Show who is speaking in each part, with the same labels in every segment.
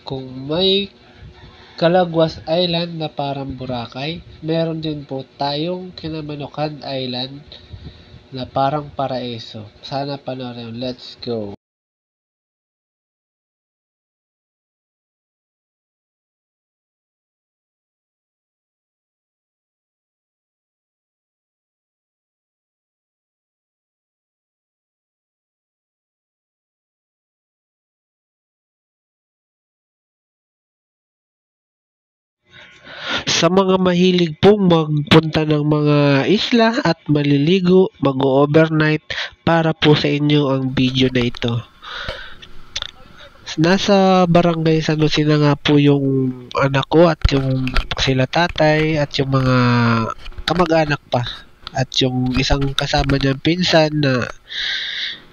Speaker 1: Kung may Calagwas Island na parang Boracay, meron din po tayong Kinamanukan Island na parang paraiso. Sana panoorin. Let's go! Sa mga mahilig pong magpunta ng mga isla at maliligo, mag-overnight, para po sa inyo ang video na ito. Nasa barangay San Jose na nga po yung anak ko at yung sila tatay at yung mga kamag-anak pa. At yung isang kasama niyang pinsan na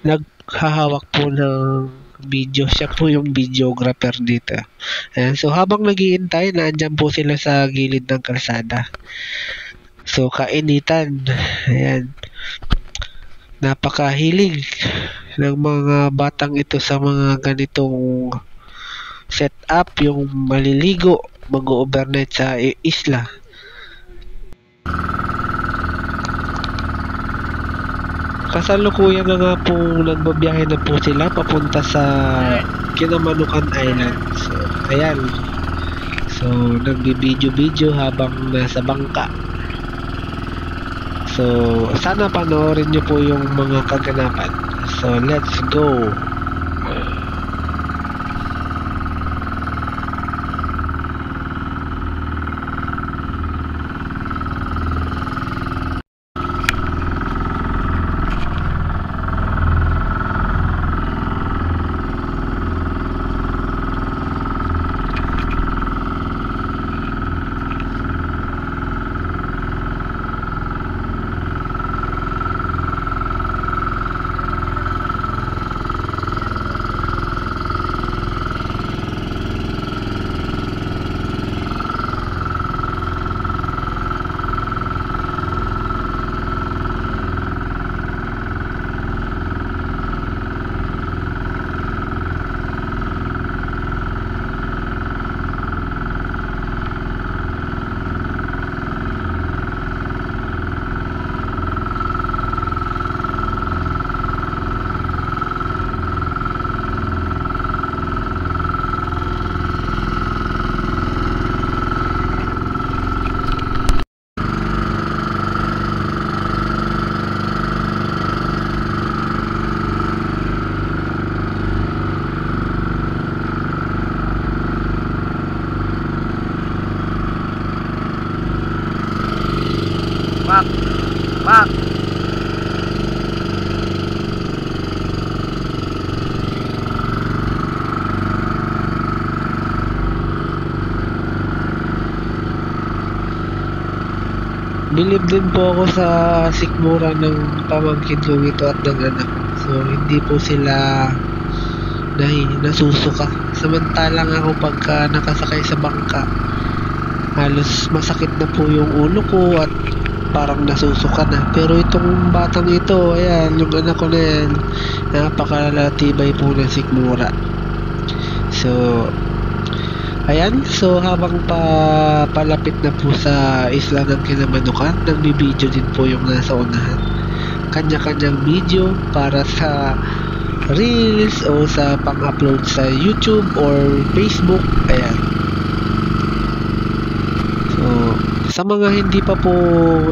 Speaker 1: naghahawak po ng video. Siya po yung videographer dito. Ayan. So habang naghihintay, naandyan po sila sa gilid ng kalsada. So kainitan. Ayan. Napakahilig ng mga batang ito sa mga ganitong setup, yung maliligo, mag-overnight sa isla. Kasalukuyan na nga po nagbabiyahe na po sila papunta sa Kinamanukan Island. So, ayan. So, nagbi-video habang nasa bangka. So, sana panoorin nyo po yung mga kaganapan. So, let's go! Pak. Bilib din po ako sa sikmura ng pamangkin ko ito at ng anak. So, hindi po sila nasusuka. Samantalang ako pagka nakasakay sa bangka, halos masakit na po yung ulo ko at parang nasusuka na. Pero itong batang ito, ayan, yung anak ko na yan, napakalatibay po ng sikmura. So, ayan, so habang palapit na po sa isla ng Kinamanukan, nagbibideo din po yung nasa unahan. Kanya-kanyang video para sa reels o sa pang-upload sa YouTube or Facebook. Ayan. So, sa mga hindi pa po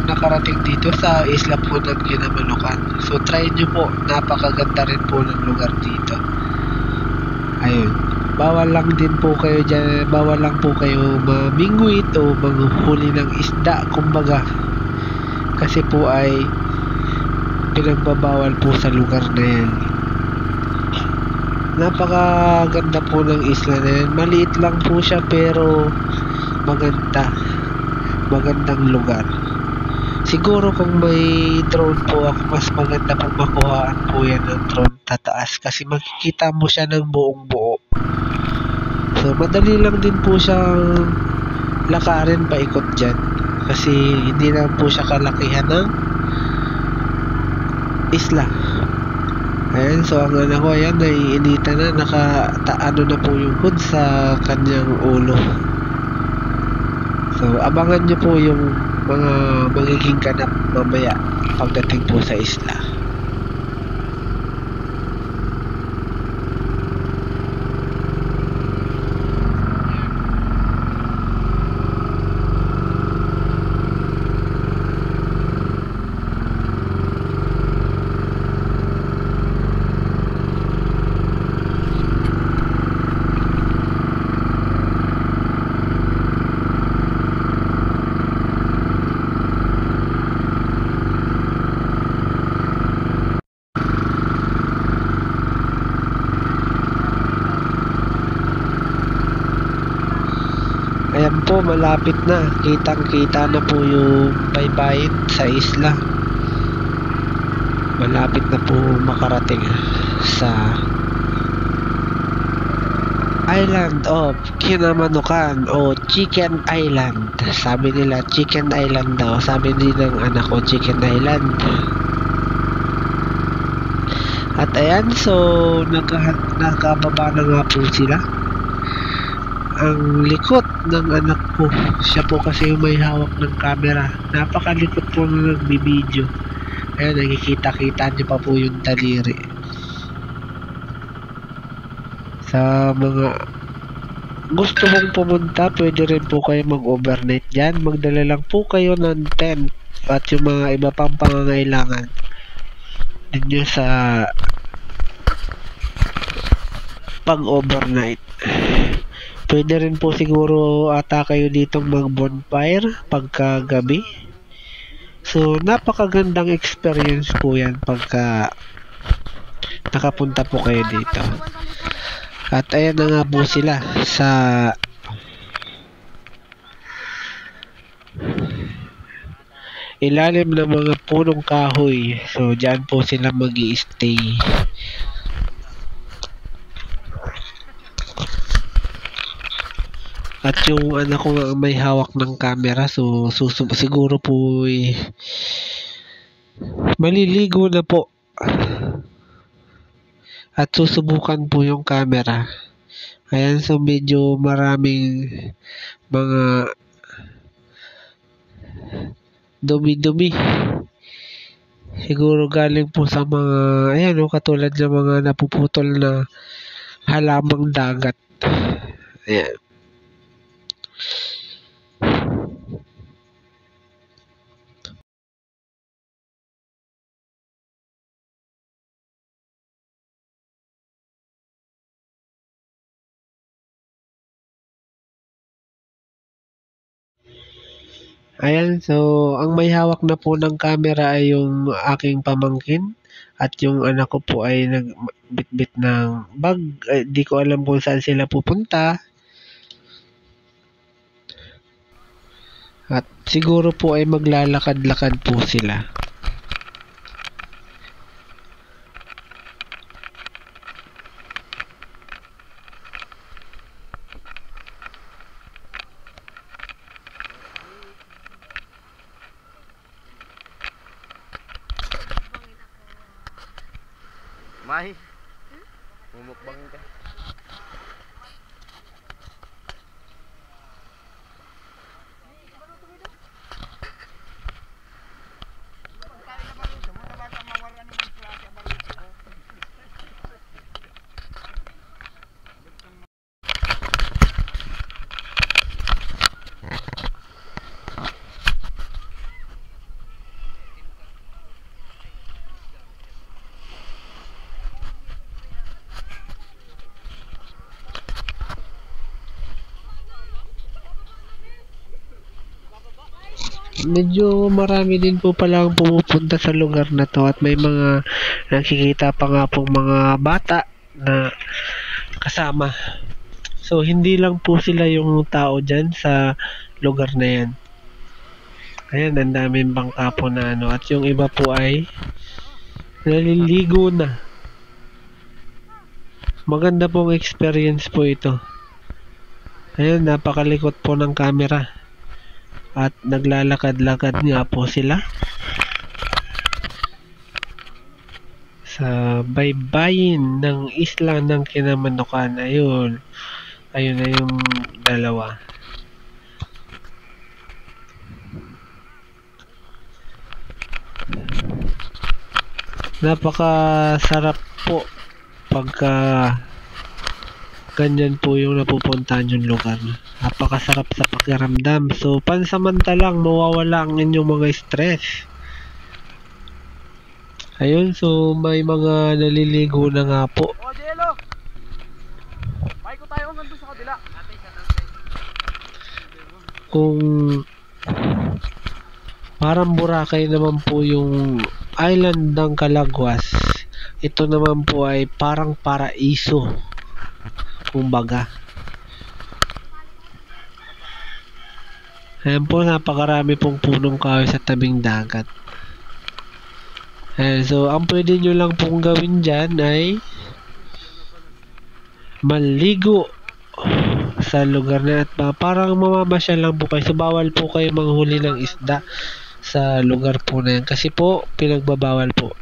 Speaker 1: nakarating dito sa isla po ng Kinamanukan, so try nyo po, napakaganda rin po ng lugar dito. Ayun. Bawal lang din po kayo dyan, bawal lang po kayo mamingwit o manghuli ng isda, kumbaga. Kasi po ay pinagbabawal po sa lugar na yan. Napakaganda po ng isla na yan. Maliit lang po siya pero maganda. Magandang lugar. Siguro kung may drone po ako, mas maganda pong makuhaan po yan ng drone tataas kasi makikita mo siya ng buong buo. So, madali lang din po siyang lakarin paikot dyan kasi hindi lang po siya kalakihan ng isla. Ayan, so ang anak ko, ayan, naiinitan na, ano na po yung hood sa kanyang ulo. So, abangan nyo po yung mga magiging ganap mamaya pagdating po sa isla. Ayan po, malapit na. Kitang-kita na po yung baybayin sa isla. Malapit na po makarating sa Island of Kinamanukan o Chicken Island. Sabi nila Chicken Island daw. Sabi din ng anak ko Chicken Island. At ayan, so nakababa na nga po sila. Ang likot ng anak ko, siya po kasi yung may hawak ng camera. Napakalikot po na nagbibideo. Ayan, nakikita-kita niyo pa po yung daliri. Sa mga gusto mong pumunta, pwede rin po kayo mag-overnight dyan. Magdala lang po kayo ng tent at yung mga iba pang pangangailangan ninyo sa pag-overnight. Pwede rin po siguro ata kayo ditong mag-bonfire pagkagabi. So, napakagandang experience po yan pagka nakapunta po kayo dito. At ayan na nga po sila sa ilalim ng mga punong kahoy. So, dyan po sila mag-i-stay. At yung anak ko may hawak ng camera, so siguro po maliligo na po. At susubukan po yung camera. Ayan, so medyo maraming mga dumi-dumi. Siguro galing po sa mga, ayan o, katulad ng mga napuputol na halamang dagat. Ayan. Ayan, so ang may hawak na po ng camera ay yung aking pamangkin at yung anak ko po ay nagbitbit ng bag. Di ko alam kung saan sila pupunta. At siguro po ay maglalakad-lakad po sila.
Speaker 2: May mumukbang ka.
Speaker 1: Medyo marami din po pala ang pumupunta sa lugar na to at may mga nakikita pa nga pong mga bata na kasama. So, hindi lang po sila yung tao dyan sa lugar na yan. Ayan, ang daming bangka po na ano. At yung iba po ay naliligo na. Maganda pong experience po ito. Ayan, napakalikot po ng camera. At naglalakad-lakad nga po sila. sa baybayin ng isla ng Kinamanukan. Ayun. Ayun na yung dalawa. Napakasarap po pagka ganyan po yung napupuntahan yung lugar. Napakasarap sa pakiramdam. So, pansamantalang mawawala ang inyong mga stress. Ayun, so may mga naliligo na nga po.
Speaker 2: Oh, Jello! May ko tayo hanggang doon sa kabila.
Speaker 1: Kung parang Boracay naman po yung island ng Calaguas, ito naman po ay parang paraiso, kumbaga. Ayan po, napakarami pong punong kahoy sa tabing dagat. Ayan, so ang pwede nyo lang pong gawin dyan ay maligo sa lugar na at parang mamamasyal lang po kayo. So bawal po kayo manghuli ng isda sa lugar po na yan. Kasi po, pinagbabawal po.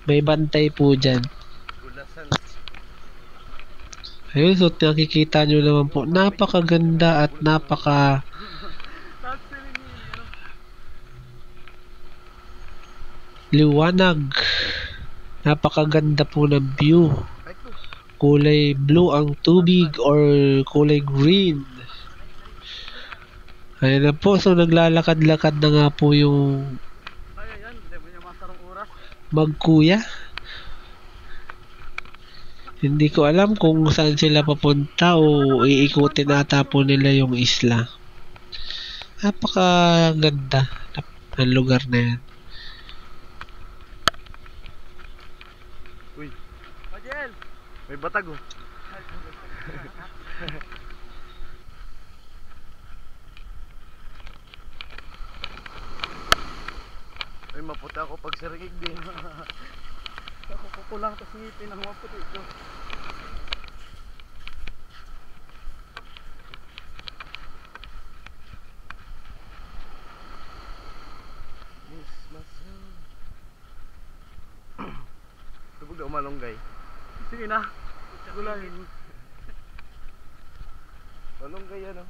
Speaker 1: May bantay po dyan. Ayun, so nakikita nyo naman po, napakaganda at liwanag. Napakaganda po ng view. Kulay blue ang tubig or kulay green. Ayan na po, so naglalakad-lakad na nga po yung magkuya. Hindi ko alam kung saan sila papunta o iikutin ata po nila yung isla. Napakaganda ng lugar na yan.
Speaker 2: Uy, Majel! May batag oh. Ay, maputi ako pag sarigig din. Ako kukulang kasi ngipin ang maputi ito. Tubog na umalonggay. Sige na. Gulayin. Malonggay yan oh.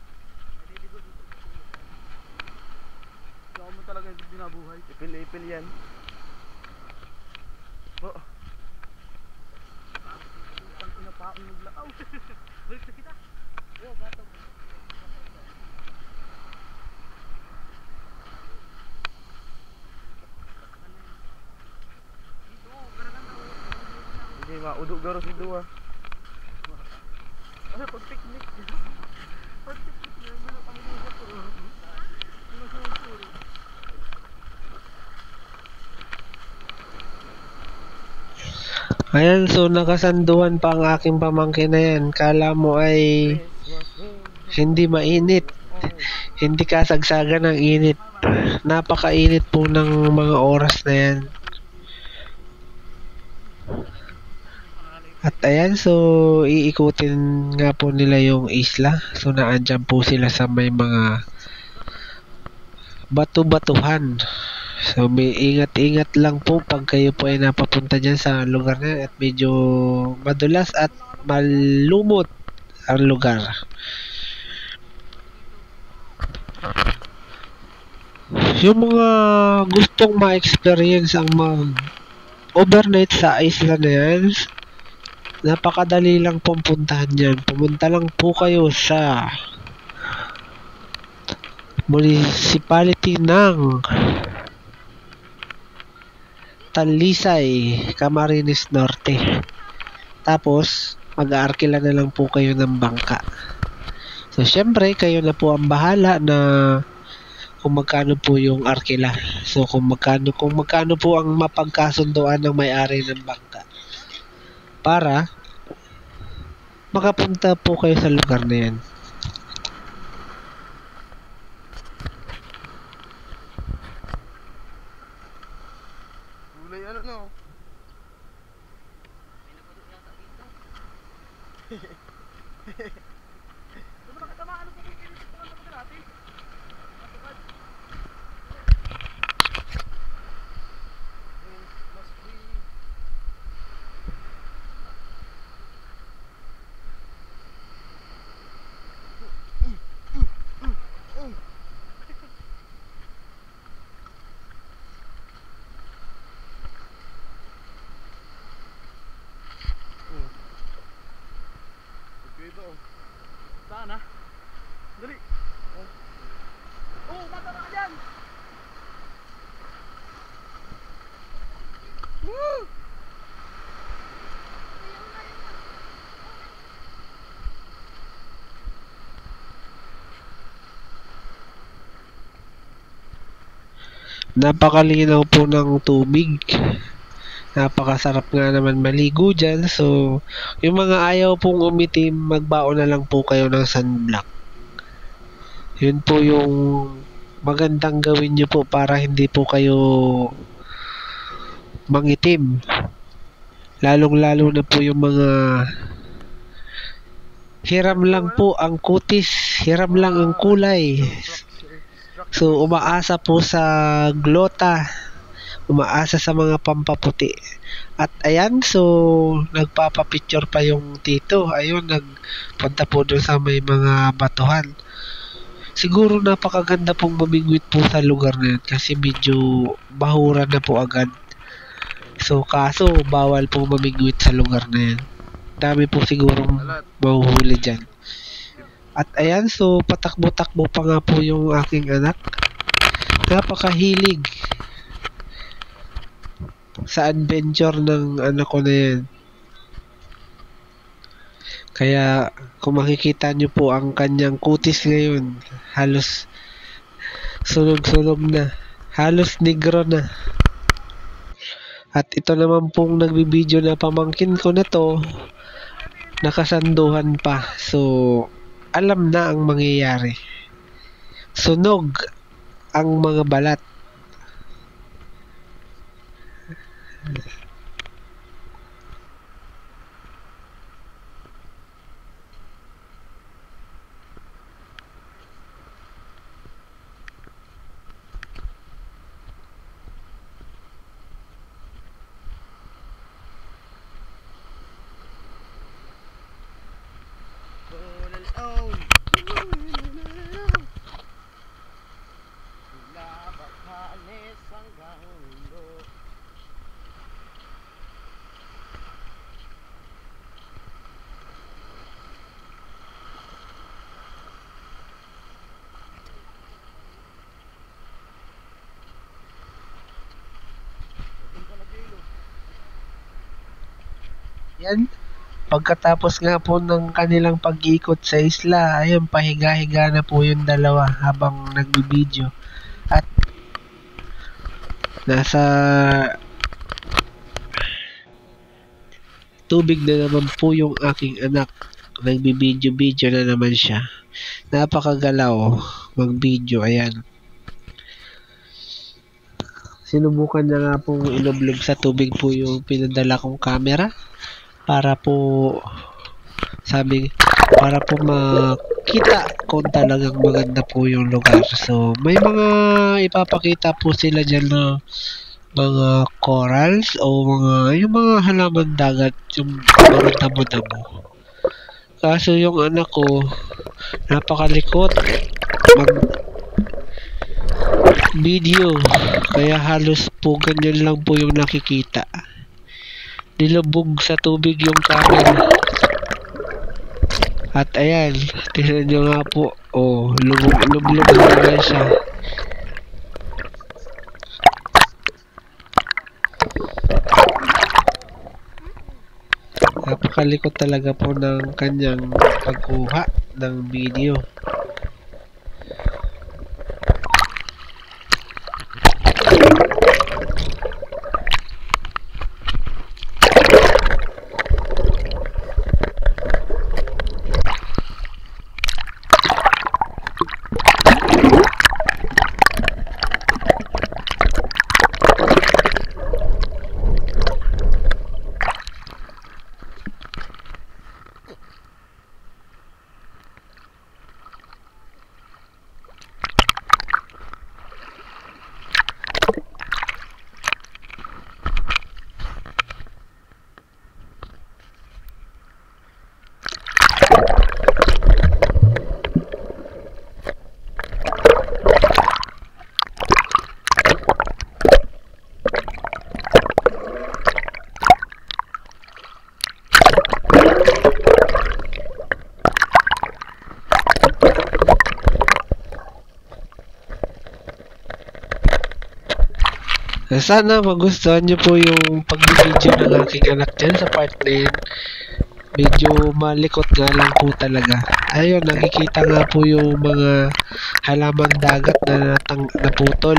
Speaker 2: Saka mo talaga yung binabuhay. Ipil-ipil yan. Oh. Pang pinapaon mo blaaw. Balik na kita. Oh, gatong. Hindi maudog garo si Dua. Ano pag picnic? Pag picnic na kami dito po.
Speaker 1: Ayan, so nakasanduan pa ang aking pamangkin na yan. Kala mo ay hindi mainit. Hindi kasagsagan ng init. Napakainit po ng mga oras na yan. At ayan, so iikutin nga po nila yung isla. So naandyan po sila sa may mga batu-batuhan. So may ingat-ingat lang po pag kayo po ay napapunta dyan sa lugar na yan at medyo madulas at malumot ang lugar. Yung mga gustong ma-experience ang mag-overnight sa isla na yan, napakadali lang pong puntahan yan. Pumunta lang po kayo sa municipality ng Talisay, Camarines Norte. Tapos, mag-aarkila na lang po kayo ng bangka. So, syempre, kayo na po ang bahala na kung magkano po yung arkila. So, kung magkano po ang mapagkasunduan ng may-ari ng bangka. Para makapunta po kayo sa lugar na yan.
Speaker 2: Gulay ano no? dito oh. Saan ha? Dali. Oh. Oh, matara ka dyan. Woo!
Speaker 1: Napakalinaw po ng tubig. Napakasarap nga naman maligo dyan. So, yung mga ayaw pong umitim, magbaon na lang po kayo ng sunblock. Yun po yung magandang gawin nyo po para hindi po kayo mangitim. Lalong-lalo na po yung mga hiram lang po ang kutis, hiram lang ang kulay. So, umaasa po sa glota, umaasa sa mga pampaputi. At ayan, so, nagpapapicture pa yung tito. Ayun, nagpunta po doon sa may mga batuhan. Siguro napakaganda pong mamingwit po sa lugar na yun kasi medyo bahura na po agad. So, kaso, bawal po mamingwit sa lugar na yan. Dami po sigurong mahuhuli dyan. At ayan, so patakbo-takbo pa nga po yung aking anak. Napakahilig sa adventure ng anak ko na yan. Kaya kung makikita nyo po ang kanyang kutis ngayon, halos sunog-sunog na. Halos negro na. At ito naman pong nagbibideo na pamangkin ko na to, nakasanduhan pa. So, alam na ang mangyayari. Sunog ang mga balat. Yan. Pagkatapos nga po ng kanilang pag-ikot sa isla, ayun, pahiga-higa na po yung dalawa habang nagbibideo. At nasa tubig na naman po yung aking anak. Nagbibideo-video na naman siya. Napakagalaw mag-video, ayan. Sinubukan na nga pong ilublob sa tubig po yung pinadala kong camera. Para po makita kung talagang maganda po yung lugar. So, may mga ipapakita po sila dyan na mga corals o yung mga halaman dagat, yung mga damo-damo. Kaso yung anak ko, napakalikot mag video. Kaya halos po ganyan lang po yung nakikita. Nilubog sa tubig yung camera. At ayan, tingnan nyo nga po. Oh, lublog na siya. Napakalikot talaga po ng kanyang pagkuha ng video. Sana magustuhan nyo po yung pag-video ng aking anak dyan sa part na yun. Medyo malikot nga lang po talaga. Ayun, nakikita nga po yung mga halamang dagat na naputol.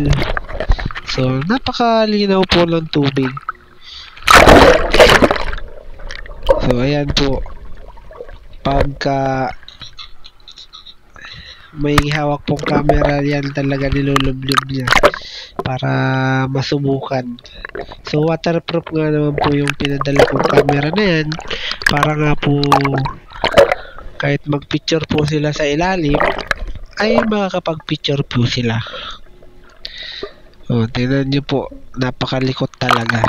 Speaker 1: So, napakalinaw po ng tubig. So, ayan po. Pagka may hawak pong camera, yan talaga nilulublob niya para masubukan. So, waterproof nga naman po yung pinadala kong camera na yan para nga po kahit mag-picture po sila sa ilalim ay makakapag-picture po sila. O, tingnan nyo po, napakalikot talaga.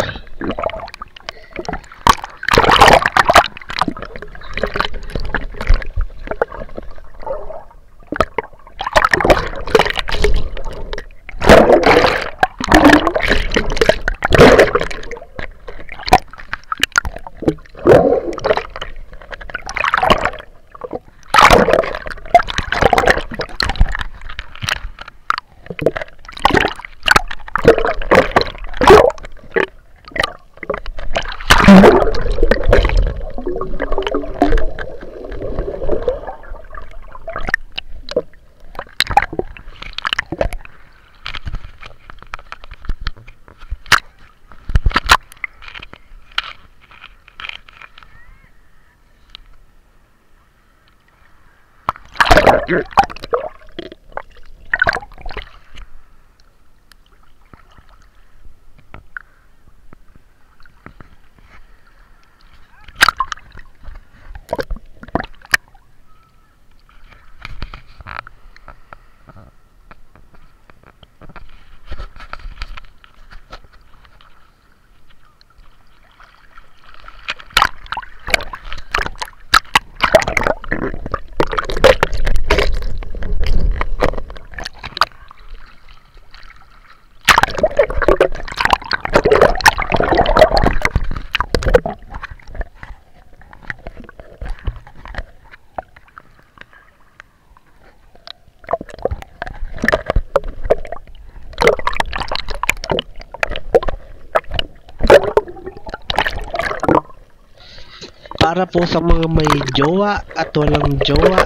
Speaker 1: Para po sa mga may jowa at walang jowa,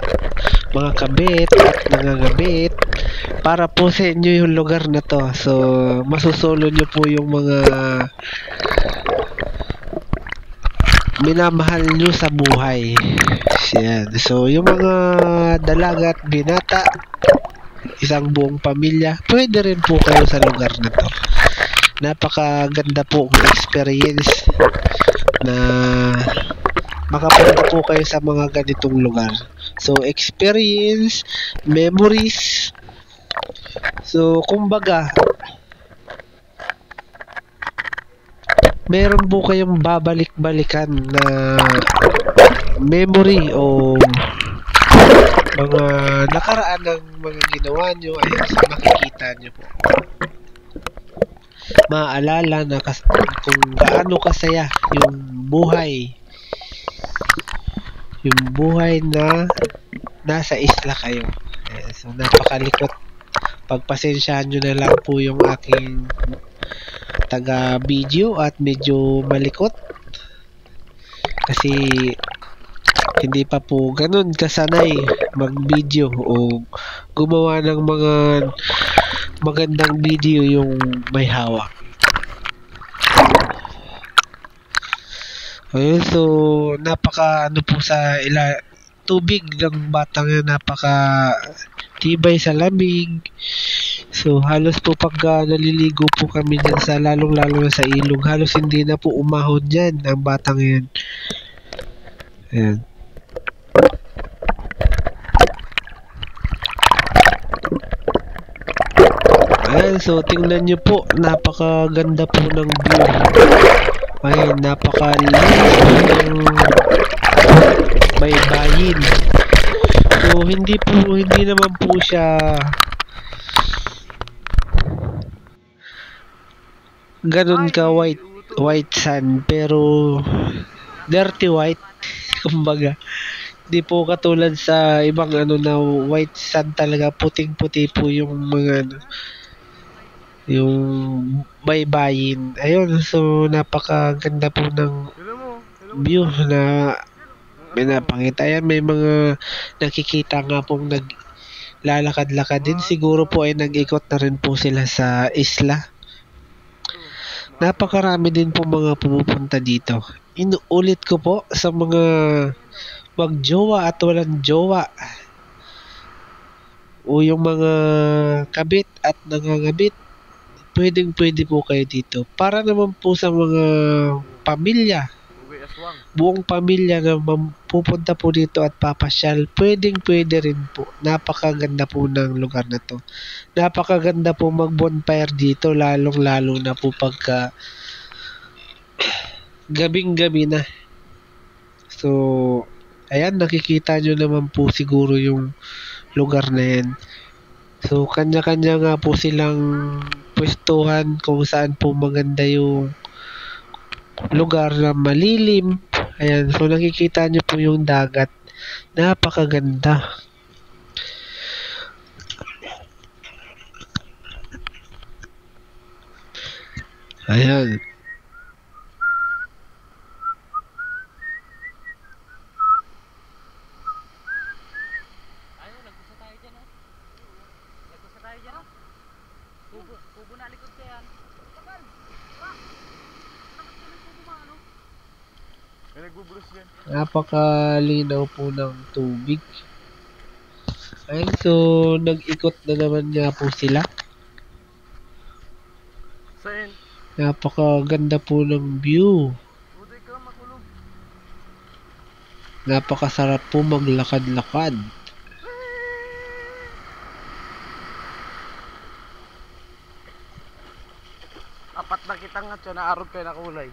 Speaker 1: mga kabit at nangangabit, para po sa inyo yung lugar na to. So, masusolo nyo po yung mga minamahal nyo sa buhay. Yan. So, yung mga dalaga at binata, isang buong pamilya, pwede rin po kayo sa lugar na to. Napakaganda po ng experience na makapunta po kayo sa mga ganitong lugar. So, experience, memories. So, kumbaga, meron po kayong babalik-balikan na memory o mga nakaraan ng mga ginawa nyo. Ayan, so makikita nyo po. Maaalala na kung gaano kasaya yung buhay na nasa isla kayo. So, napakalikot. Pagpasensyahan nyo na lang po yung aking taga-video at medyo malikot. Kasi hindi pa po ganun kasanay mag-video o gumawa ng mga magandang video yung may hawak. Ayun, so napaka ano po sa tubig ng batang yan, napaka tibay sa lamig. So halos po pag naliligo po kami dyan sa lalong-lalo na sa ilog, halos hindi na po umahon dyan ang batang yan. Ayan. Ayan, so tingnan nyo po, napakaganda po ng view. Ay, napakalinis ng may bayin. So hindi naman po siya ganun ka white sand, pero dirty white kumbaga. Di po katulad sa ibang ano na white sand talaga, puting-puti po yung mga ano. yung baybayin. Ayun, so napakaganda po ng
Speaker 2: Hello mo. Hello mo.
Speaker 1: view na pinapakita. Ayan, may mga nakikita nga pong naglalakad-lakad din. Siguro po ay nag-ikot na rin po sila sa isla. Napakarami din po mga pumupunta dito. Inuulit ko po sa mga magjowa at walang jowa, o yung mga kabit at nangangabit, pwedeng-pwede po kayo dito. Para naman po sa mga pamilya,
Speaker 2: Uwi aswang.
Speaker 1: buong pamilya na pupunta po dito at papasyal, pwedeng-pwede rin po. Napakaganda po ng lugar na to. Napakaganda po mag-bonfire dito, lalong-lalo na po pagka gabing-gabi na. So, ayan, nakikita nyo naman po siguro yung lugar na yan. So, kanya-kanya nga po silang pwestuhan kung saan po maganda yung lugar na malilim. Ayan, so nakikita nyo po yung dagat. Napakaganda. Ayan.
Speaker 2: Kubo na likod ka yan. May nagbubulos yan.
Speaker 1: Napakalinaw po ng tubig. Ayan, so nag-ikot na naman nga po sila.
Speaker 2: Saan?
Speaker 1: Napakaganda po ng view.
Speaker 2: Buday ka makulog.
Speaker 1: Napakasarap po maglakad-lakad.
Speaker 2: Apat na kitang nga siya, naarog kayo na kulay.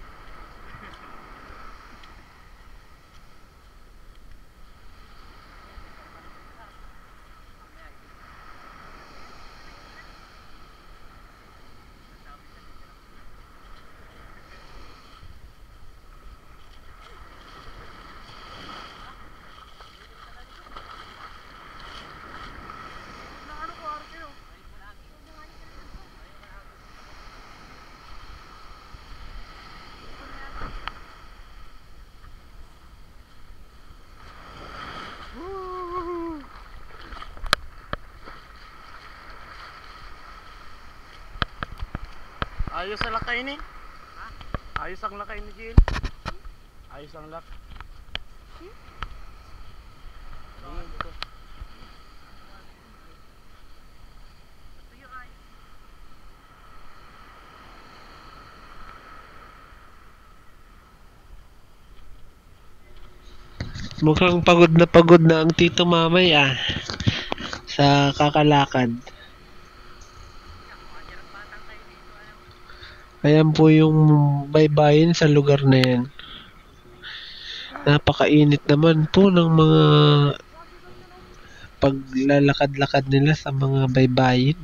Speaker 2: Ayos ang lakay ni. Ayos ang lakay ni Jill. Ayos ang lak.
Speaker 1: Mukhang pagod na ang Tito Mamay sa kakalakad. Ayan po yung baybayin sa lugar na yan. Napakainit naman po ng mga paglalakad-lakad nila sa mga baybayin.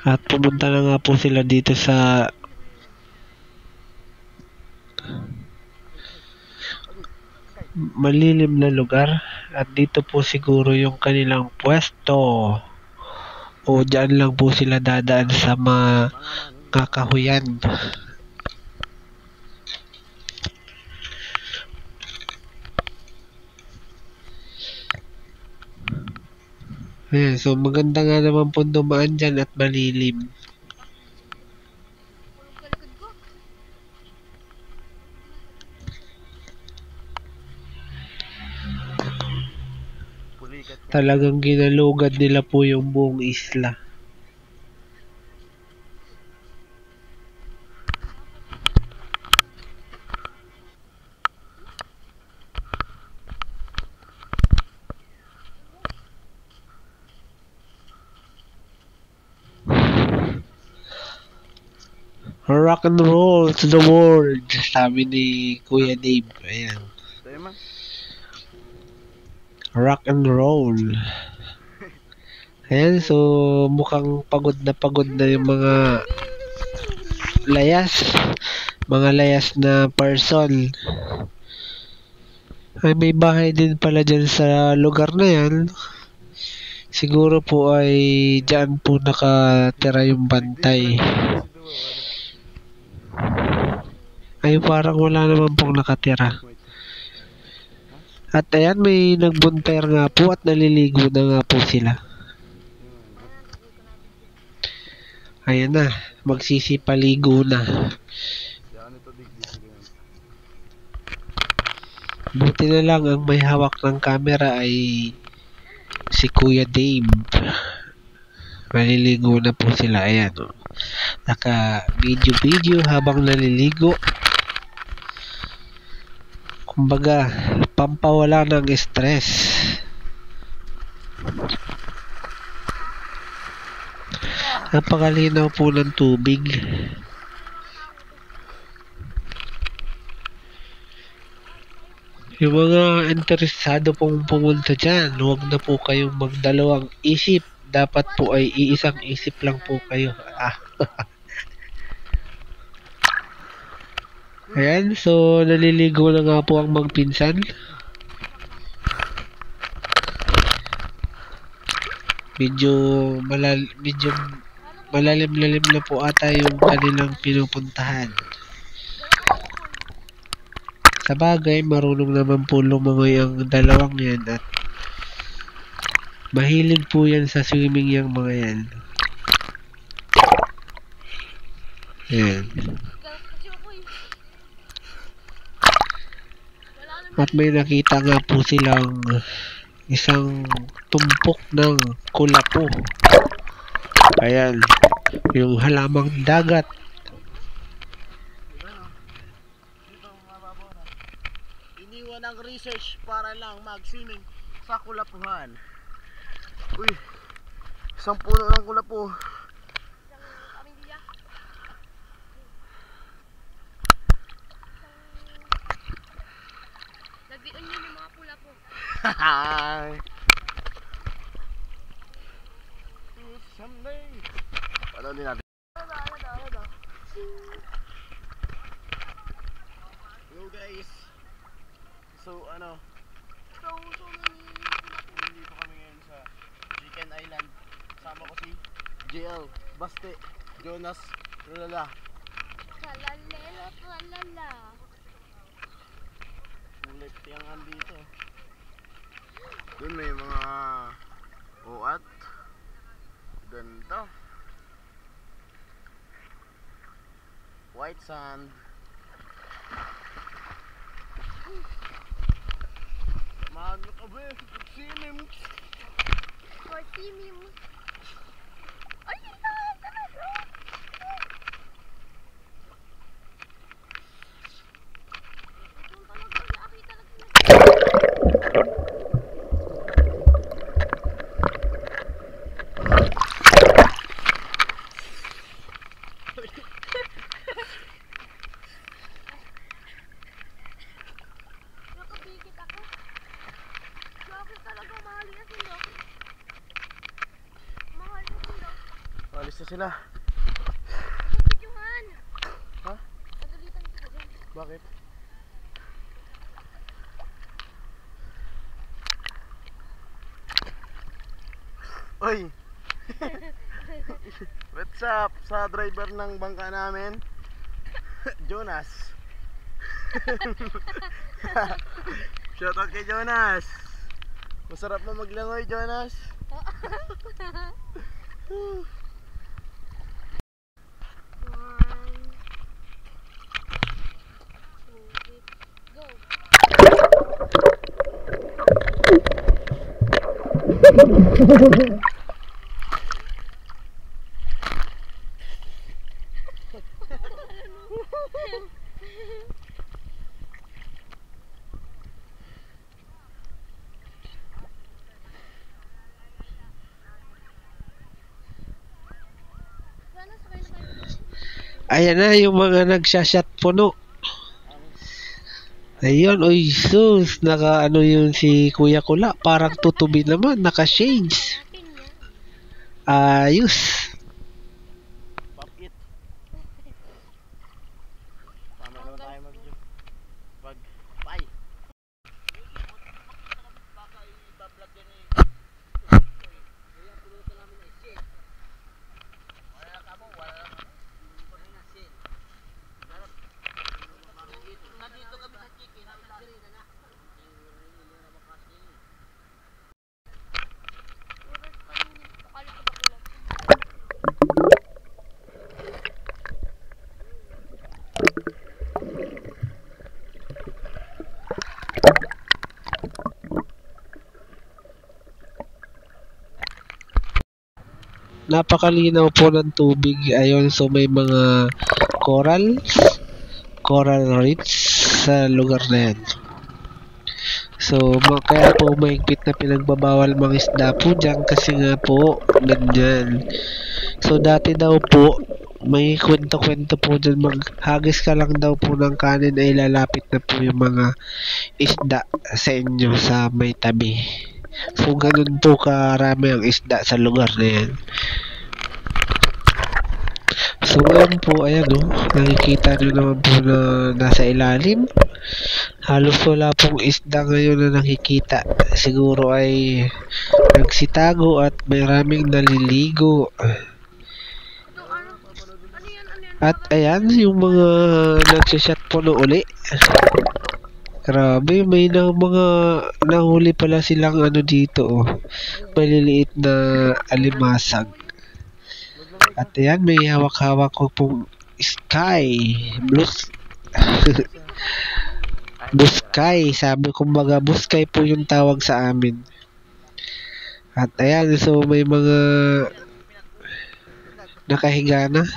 Speaker 1: At pumunta na nga po sila dito sa malilim na lugar, at dito po siguro yung kanilang pwesto, o dyan lang po sila dadaan sa mga kakahuyan. Ayan, so maganda nga naman po dumaan dyan at malilim. Talagang ginalugad nila po yung buong isla. Rock and roll to the world, sabi ni Kuya Dave. Ayan. Rock and roll. Ayan, so mukhang pagod na yung mga layas. Mga layas na person. Ay, may bahay din pala dyan sa lugar na yan. Siguro po ay diyan po nakatira yung bantay. Ay parang wala naman pong nakatira. At ayan, may nagbunter nga po at naliligo na nga po sila. Ayan na, magsisipaligo na. Buti na lang ang may hawak ng camera ay si Kuya Dave. Naliligo na po sila. Ayan, oh. Naka video habang naliligo. Kumbaga, pampawala ng stress. Napakalinaw po ng tubig. Yung mga interesado pong pumunta dyan, huwag na po kayong magdalawang isip. Dapat po ay iisang isip lang po kayo. Ayan, so naliligo na nga po ang magpinsan. Medyo malalim-lalim na po ata yung kanilang pinupuntahan. Sa bagay, marunong naman po lumangoy ang dalawang yan at mahilig po yan sa swimming yung mga yan. Ayan. At may nakita nga po silang isang tumpok ng kulapo. Ayan, yung halamang dagat.
Speaker 2: Iniwan ang research para lang mag-swimming sa kulapuhan. Uy, isang puno ng kulapo.
Speaker 3: Nagdiin yun yung mga kulapo.
Speaker 2: Hahahay. Someday. Ano din natin? Hello guys. So nandito kami ngayon sa Chicken Island. Kasama ko si JL, Baste, Jonas, Lala.
Speaker 3: Tralalelo, tralala.
Speaker 2: Ulit yung andito. Doon may mga uat. Ganda. White sand. Mahalo ka ba? Pagsinim.
Speaker 3: For teaming. Ay, ito talaga. Ito talaga. Nakita lang sila. Nakapikit ako. Bakit talaga mahal na sila? Mahal na sila.
Speaker 2: Alis na sila.
Speaker 3: Videohan.
Speaker 2: Ha?
Speaker 3: Pagalitan kita dyan.
Speaker 2: Bakit? Oy! What's up sa driver ng bangka namin? Jonas. Shoutout kay Jonas. Masarap mo maglangoy, Jonas.
Speaker 3: One. Two, three, go. Sana sakay na kayo.
Speaker 1: Ayan na yung mga nagsashot puno. Ayun, oy sus, naka ano yun si Kuya Kula, parang tutubi naman, naka shades.
Speaker 3: Natin yan.
Speaker 1: Ayos.
Speaker 2: Papit. Tama naman tayo mag-vlog. Bye. Baka i-vlog yan eh.
Speaker 1: Napakalinaw po ng tubig. Ayun, so may mga coral reefs sa lugar na yan. So, kaya po mahigpit na pinagbabawal mga isda po dyan kasi nga po, ganyan. So, dati daw po, may kwento-kwento po dyan, maghagis ka lang daw po ng kanin ay lalapit na po yung mga isda sa inyo sa may tabi. So, ganun po karami ang isda sa lugar na yan. So, ngayon po, ayan o, nakikita nyo naman po na nasa ilalim. Halos wala pong isda ngayon na nakikita. Siguro ay nagsitago at maraming naliligo. At ayan, yung mga nagsishot po na uli. Grabe, may mga nahuli pala silang ano dito oh. Maliliit na alimasag. At ayan, may hawak-hawak ko pong buskay. Sabi kumbaga, buskay po yung tawag sa amin. At ayan, so may mga nakahiga na.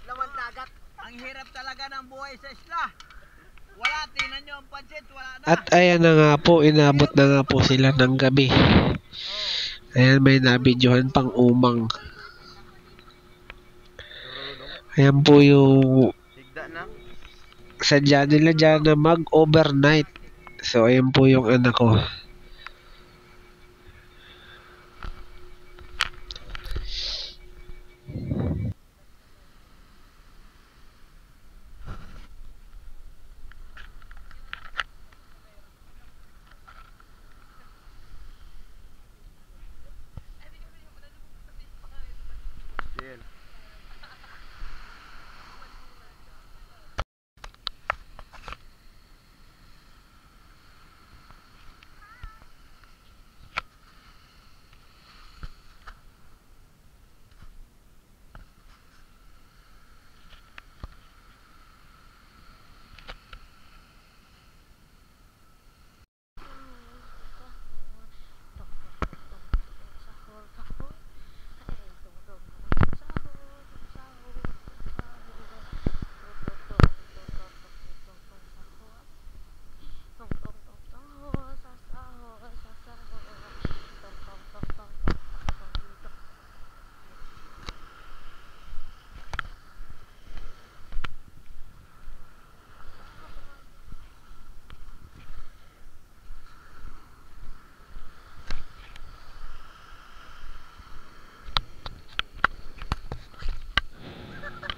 Speaker 2: Laman dagat. Ang hirap talaga ng buhay sa isla. Wala, tingnan nyo ang budget, wala na.
Speaker 1: At ayan na nga po, inabot na nga po sila ng gabi. Ayan, may nabidyohan pang umang. Ayan po yung sadya nila dyan na mag-overnight. So, ayan po yung anak ko.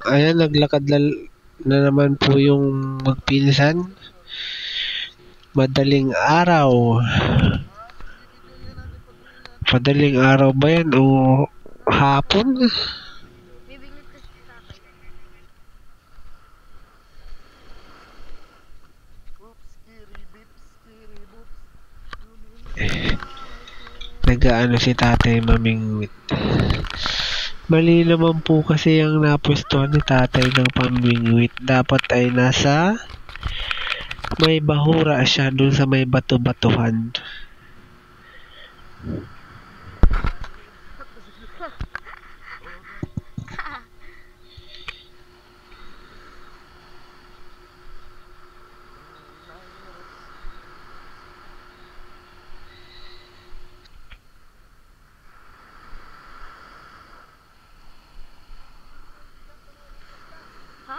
Speaker 1: Ayan, naglakad na naman po yung magpinsan. Madaling araw. Madaling araw ba yan o hapon?
Speaker 3: Bibiglit kasi si tatay.
Speaker 1: Nag-aano si tatay mamingwit. Mali naman po kasi ang napwestuhan ni tatay ng pamingwit. Dapat ay nasa may bahura siya dun sa may bato-batuhan.
Speaker 3: Ha?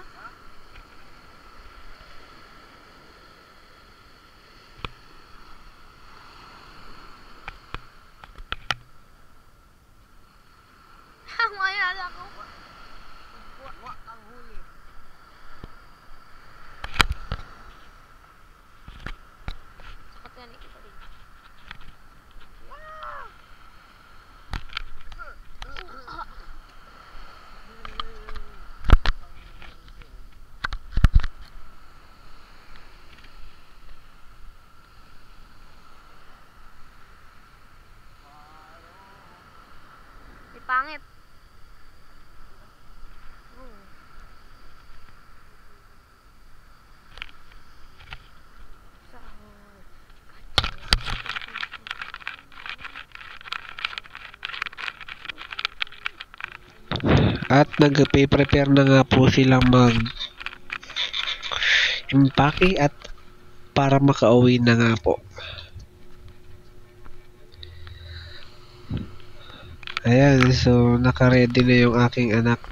Speaker 3: Mayala ko.
Speaker 2: Wa ang huli.
Speaker 3: Sakat yan ikita rin. Di pangit.
Speaker 1: At nag-prepare na nga po silang mag-impake at para makauwi na nga po. Ayan, so naka-ready na yung aking anak.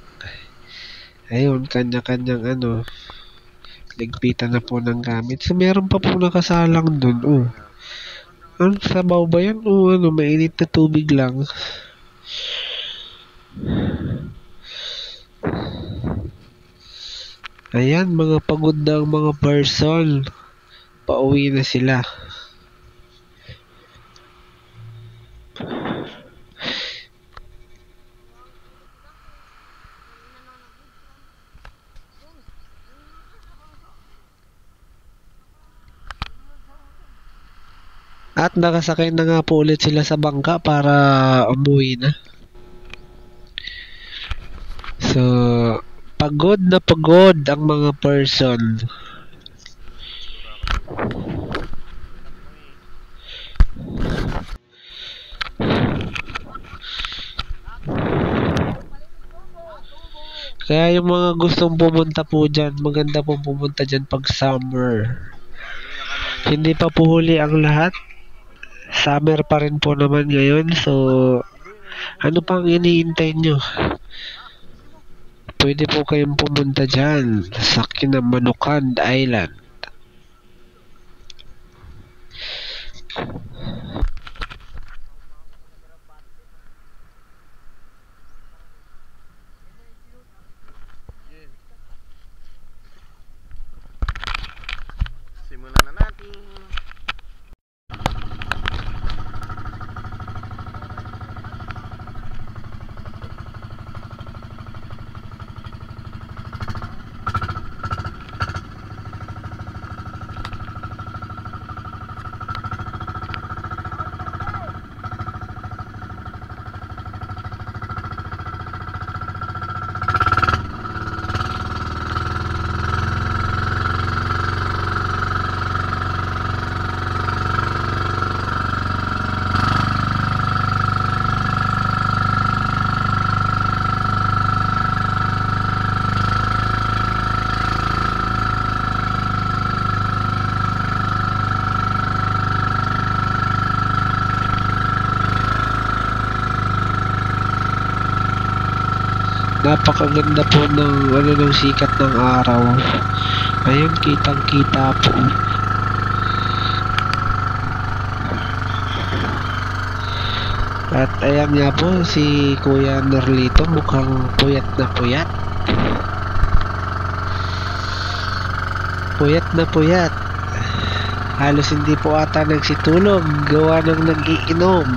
Speaker 1: Ayun, kanya-kanyang ligpitan na po ng gamit. So meron pa po nakasalang dun. Oh. Ano, sabaw ba yan? O mainit na tubig lang. Ayan, mga pagod na ang mga person. Pauwi na sila. At nakasakay na nga po ulit sila sa bangka para umuwi na. So, pagod na pagod ang mga person. Kaya yung mga gustong pumunta po dyan, maganda pong pumunta dyan pag summer. Hindi pa po huli ang lahat. Summer pa rin po naman ngayon. So, ano pang iniintay nyo? Pwede po kayong pumunta dyan sa Kinamanukan Island.
Speaker 2: Simulan na natin.
Speaker 1: Napakaganda po ng sikat ng araw. Ayun, kitang-kita po. At ayan nga po, si Kuya Norlito mukhang puyat na puyat. Puyat na puyat. Halos hindi po ata nagsitulog, gawa ng nag-iinom.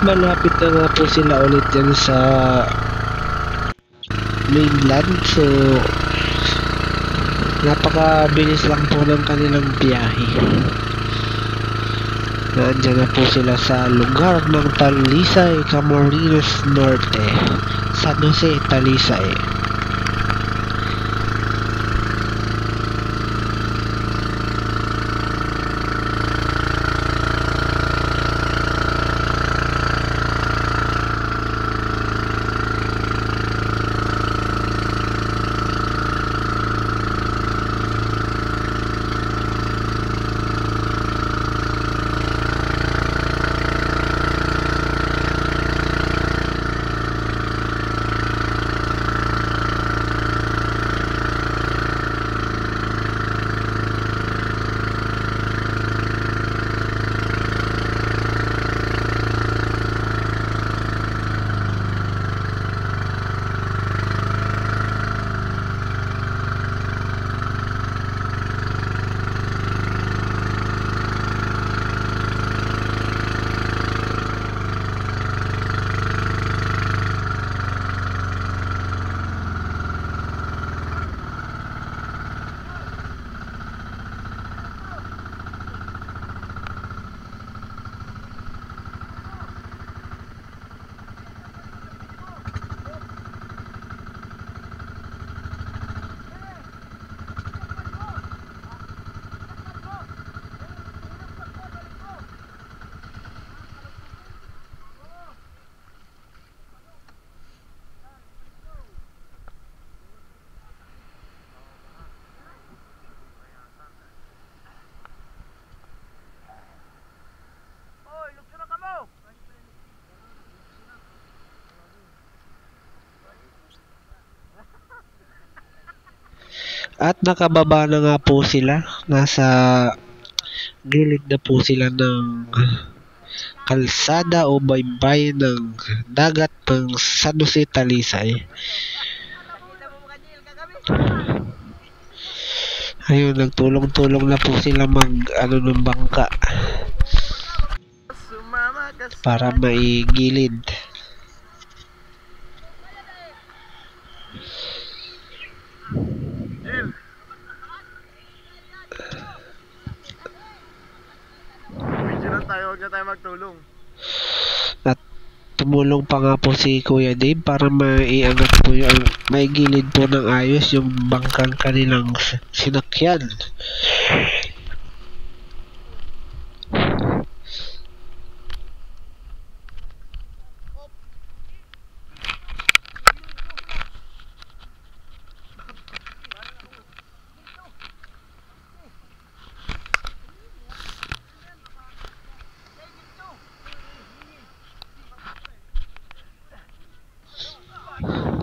Speaker 1: malapit na nga po sila ulit dyan sa mainland. So napakabilis lang po ng kanilang biyahe. Nandiyan na po sila sa lugar ng Talisay, Camarines Norte, San Jose, Talisay. At nakababa na nga po sila. Nasa gilid na po sila ng kalsada o baybayin ng dagat ng San Jose, Talisay. Ayun, nagtulong-tulong na po sila ng bangka para maigilid.
Speaker 2: Huwag na tayo magtulong.
Speaker 1: At tumulong pa nga po si Kuya Dave para maiangat po maigilid po ng ayos yung bangkang kanilang sinakyan.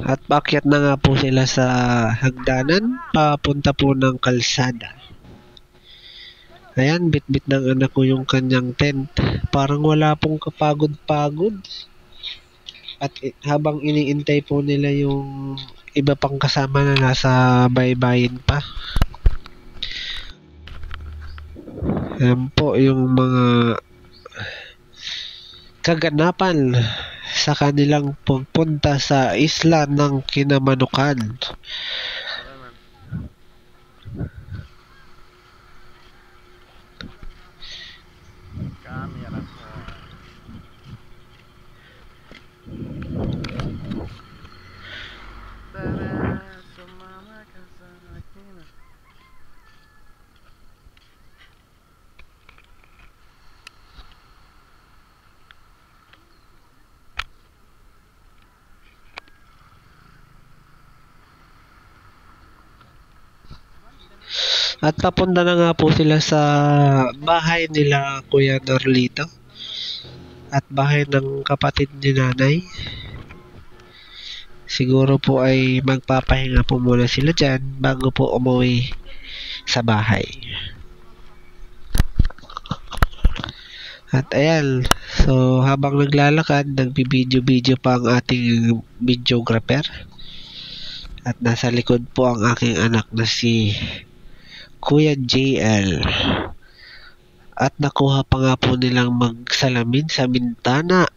Speaker 1: At paakyat na nga po sila sa hagdanan, papunta po ng kalsada. Ayan, bit-bit ng anak ko yung kanyang tent. Parang wala pong kapagod-pagod. At habang iniintay po nila yung iba pang kasama na nasa baybayin pa. Ayan po yung mga kaganapan sa kanilang pagpunta sa isla ng Kinamanukan. At papunta na nga po sila sa bahay nila Kuya Norlito at bahay ng kapatid ni Nanay. Siguro po ay magpapahinga po muna sila dyan bago po umuwi sa bahay. At ayan, so habang naglalakad, nagbibideo-video pa ang ating videographer. At nasa likod po ang aking anak na si Kuya JL. At nakuha pa nga po nilang magsalamin sa bintana.